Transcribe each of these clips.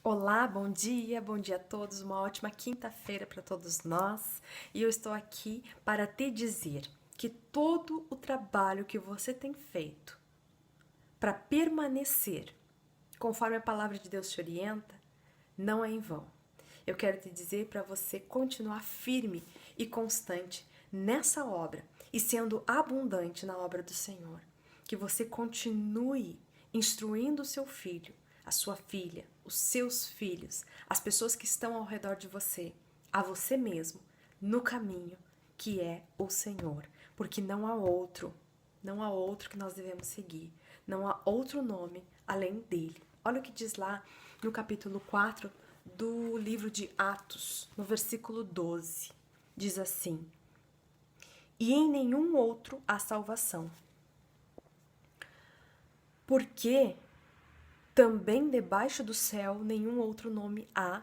Olá, bom dia a todos, uma ótima quinta-feira para todos nós. E eu estou aqui para te dizer que todo o trabalho que você tem feito para permanecer conforme a palavra de Deus te orienta, não é em vão. Eu quero te dizer para você continuar firme e constante nessa obra e sendo abundante na obra do Senhor. Que você continue instruindo o seu filho, a sua filha, os seus filhos, as pessoas que estão ao redor de você, a você mesmo, no caminho que é o Senhor, porque não há outro que nós devemos seguir, não há outro nome além dele. Olha o que diz lá no capítulo 4 do livro de Atos, no versículo 12. Diz assim: E em nenhum outro há salvação, porque também debaixo do céu nenhum outro nome há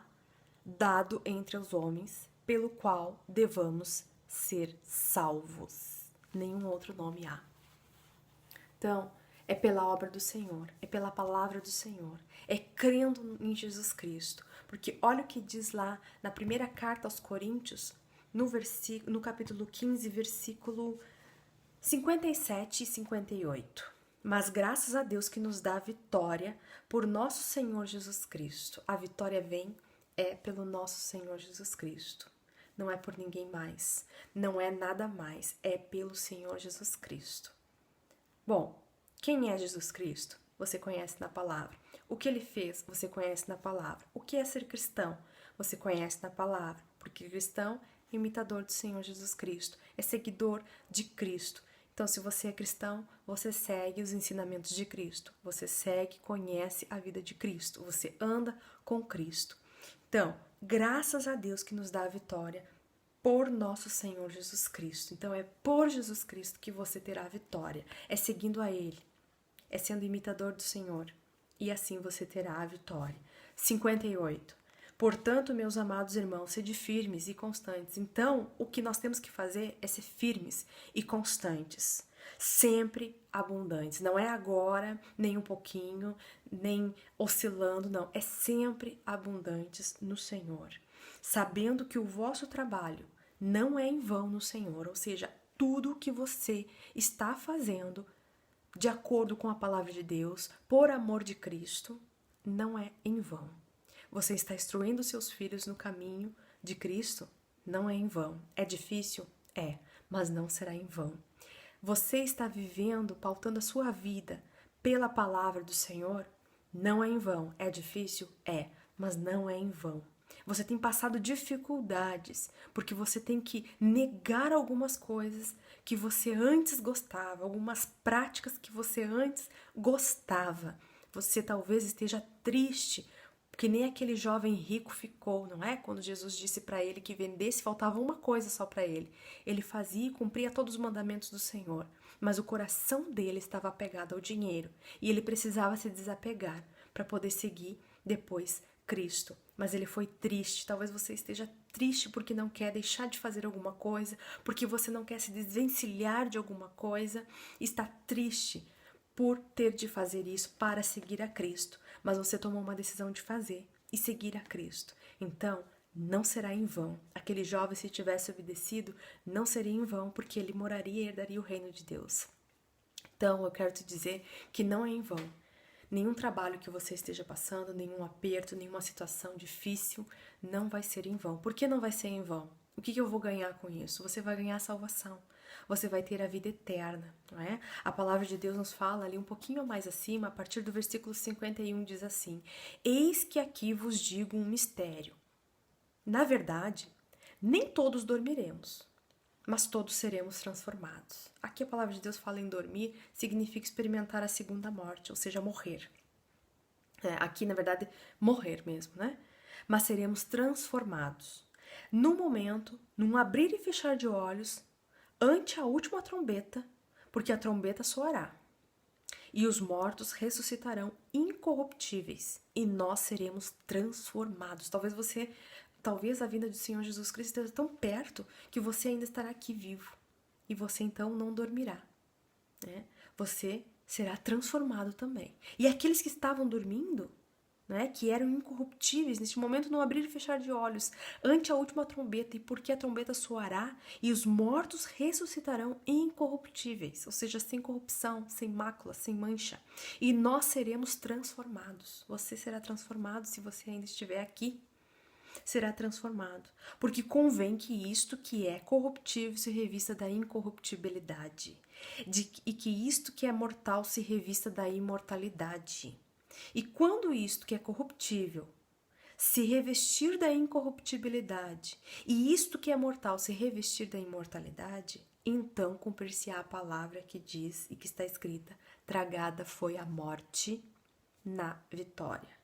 dado entre os homens, pelo qual devamos ser salvos. Nenhum outro nome há. Então, é pela obra do Senhor, é pela palavra do Senhor, é crendo em Jesus Cristo. Porque olha o que diz lá na primeira carta aos Coríntios, no capítulo 15, versículo 57 e 58. Mas graças a Deus que nos dá a vitória por nosso Senhor Jesus Cristo. A vitória vem pelo nosso Senhor Jesus Cristo. Não é por ninguém mais, não é nada mais, é pelo Senhor Jesus Cristo. Bom, quem é Jesus Cristo? Você conhece na palavra. O que ele fez? Você conhece na palavra. O que é ser cristão? Você conhece na palavra. Porque cristão é imitador do Senhor Jesus Cristo, é seguidor de Cristo. Então, se você é cristão, você segue os ensinamentos de Cristo. Você segue, conhece a vida de Cristo. Você anda com Cristo. Então, graças a Deus que nos dá a vitória por nosso Senhor Jesus Cristo. Então é por Jesus Cristo que você terá a vitória. É seguindo a Ele. É sendo imitador do Senhor. E assim você terá a vitória. 58. Portanto, meus amados irmãos, sede firmes e constantes. Então, o que nós temos que fazer é ser firmes e constantes. Sempre abundantes. Não é agora, nem um pouquinho, nem oscilando, não. É sempre abundantes no Senhor. Sabendo que o vosso trabalho não é em vão no Senhor, ou seja, tudo que você está fazendo de acordo com a palavra de Deus, por amor de Cristo, não é em vão. Você está instruindo seus filhos no caminho de Cristo, não é em vão. É difícil? É, mas não será em vão. Você está vivendo, pautando a sua vida pela palavra do Senhor, não é em vão. É difícil? É, mas não é em vão. Você tem passado dificuldades porque você tem que negar algumas coisas que você antes gostava, algumas práticas que você antes gostava. Você talvez esteja triste, que nem aquele jovem rico ficou, não é? Quando Jesus disse para ele que vendesse, faltava uma coisa só para ele. Ele fazia e cumpria todos os mandamentos do Senhor, mas o coração dele estava apegado ao dinheiro e ele precisava se desapegar para poder seguir depois Cristo. Mas ele foi triste. Talvez você esteja triste porque não quer deixar de fazer alguma coisa, porque você não quer se desvencilhar de alguma coisa, está triste por ter de fazer isso para seguir a Cristo, mas você tomou uma decisão de fazer e seguir a Cristo. Então, não será em vão. Aquele jovem, se tivesse obedecido, não seria em vão, porque ele moraria e herdaria o reino de Deus. Então, eu quero te dizer que não é em vão. Nenhum trabalho que você esteja passando, nenhum aperto, nenhuma situação difícil não vai ser em vão. Por que não vai ser em vão? O que eu vou ganhar com isso? Você vai ganhar salvação. Você vai ter a vida eterna, não é? A palavra de Deus nos fala ali um pouquinho mais acima, a partir do versículo 51, diz assim: Eis que aqui vos digo um mistério. Na verdade, nem todos dormiremos, mas todos seremos transformados. Aqui a palavra de Deus fala em dormir, significa experimentar a segunda morte, ou seja, morrer. Aqui, na verdade, morrer mesmo, né? Mas seremos transformados. No momento, num abrir e fechar de olhos, ante a última trombeta, porque a trombeta soará. E os mortos ressuscitarão incorruptíveis, e nós seremos transformados. Talvez a vinda do Senhor Jesus Cristo esteja tão perto que você ainda estará aqui vivo. E você então não dormirá, né? Você será transformado também. E aqueles que estavam dormindo né, que eram incorruptíveis, neste momento não abrir e fechar de olhos, ante a última trombeta, e porque a trombeta soará, e os mortos ressuscitarão incorruptíveis, ou seja, sem corrupção, sem mácula, sem mancha, e nós seremos transformados. Você será transformado se você ainda estiver aqui. Será transformado, porque convém que isto que é corruptível se revista da incorruptibilidade, e que isto que é mortal se revista da imortalidade. E quando isto que é corruptível se revestir da incorruptibilidade, e isto que é mortal se revestir da imortalidade, então cumprir-se-á a palavra que diz e que está escrita: tragada foi a morte na vitória.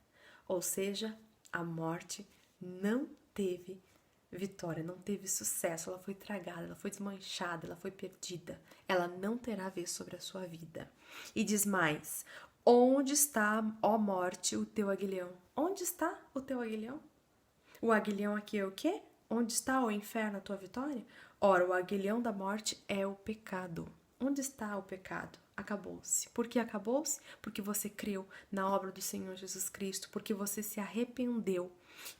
Ou seja, a morte não teve vitória, não teve sucesso, ela foi tragada, ela foi desmanchada, ela foi perdida. Ela não terá vez sobre a sua vida. E diz mais: onde está, ó morte, o teu aguilhão? Onde está o teu aguilhão? O aguilhão aqui é o quê? Onde está o inferno, a tua vitória? Ora, o aguilhão da morte é o pecado. Onde está o pecado? Acabou-se. Por que acabou-se? Porque você creu na obra do Senhor Jesus Cristo, porque você se arrependeu.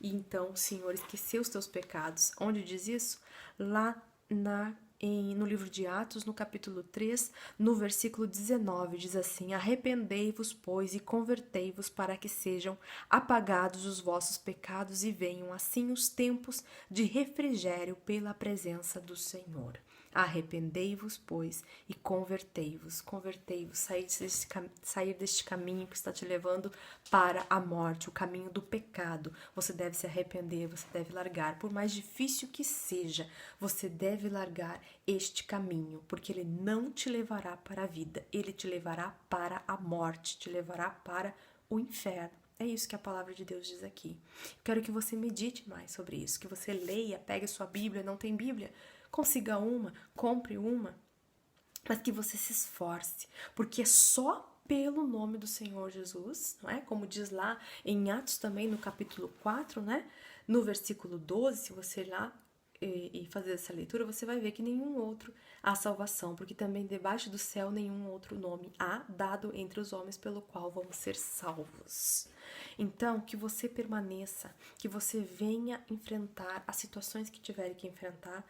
E então o Senhor esqueceu os teus pecados. Onde diz isso? Lá no livro de Atos, no capítulo 3, no versículo 19, diz assim: arrependei-vos, pois, e convertei-vos para que sejam apagados os vossos pecados e venham assim os tempos de refrigério pela presença do Senhor. Arrependei-vos, pois, e convertei-vos. Convertei-vos, sair deste caminho que está te levando para a morte, o caminho do pecado. Você deve se arrepender, você deve largar. Por mais difícil que seja, você deve largar este caminho, porque ele não te levará para a vida, ele te levará para a morte, te levará para o inferno. É isso que a palavra de Deus diz aqui. Quero que você medite mais sobre isso, que você leia, pegue sua Bíblia, não tem Bíblia? Consiga uma, compre uma, mas que você se esforce, porque é só pelo nome do Senhor Jesus, não é? Como diz lá em Atos também, no capítulo 4, né? No versículo 12, se você ir lá e fazer essa leitura, você vai ver que nenhum outro há salvação, porque também debaixo do céu nenhum outro nome há dado entre os homens pelo qual vamos ser salvos. Então, que você permaneça, que você venha enfrentar as situações que tiver que enfrentar,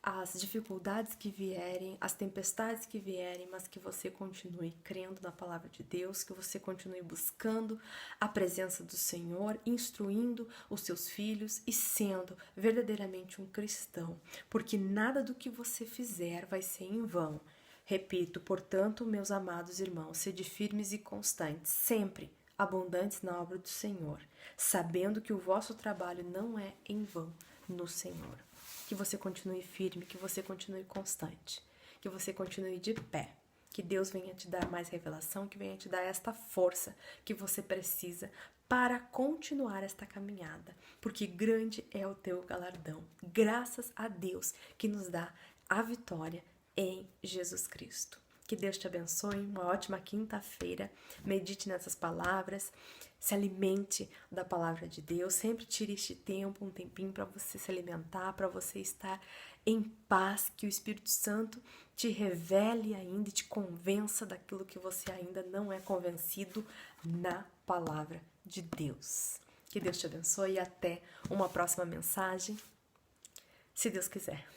as dificuldades que vierem, as tempestades que vierem, mas que você continue crendo na palavra de Deus, que você continue buscando a presença do Senhor, instruindo os seus filhos e sendo verdadeiramente um cristão, porque nada do que você fizer vai ser em vão. Repito, portanto, meus amados irmãos, sede firmes e constantes, sempre abundantes na obra do Senhor, sabendo que o vosso trabalho não é em vão no Senhor. Que você continue firme, que você continue constante, que você continue de pé, que Deus venha te dar mais revelação, que venha te dar esta força que você precisa para continuar esta caminhada, porque grande é o teu galardão, graças a Deus que nos dá a vitória em Jesus Cristo. Que Deus te abençoe, uma ótima quinta-feira, medite nessas palavras, se alimente da palavra de Deus, sempre tire este tempo, um tempinho para você se alimentar, para você estar em paz, que o Espírito Santo te revele ainda e te convença daquilo que você ainda não é convencido na palavra de Deus. Que Deus te abençoe e até uma próxima mensagem, se Deus quiser.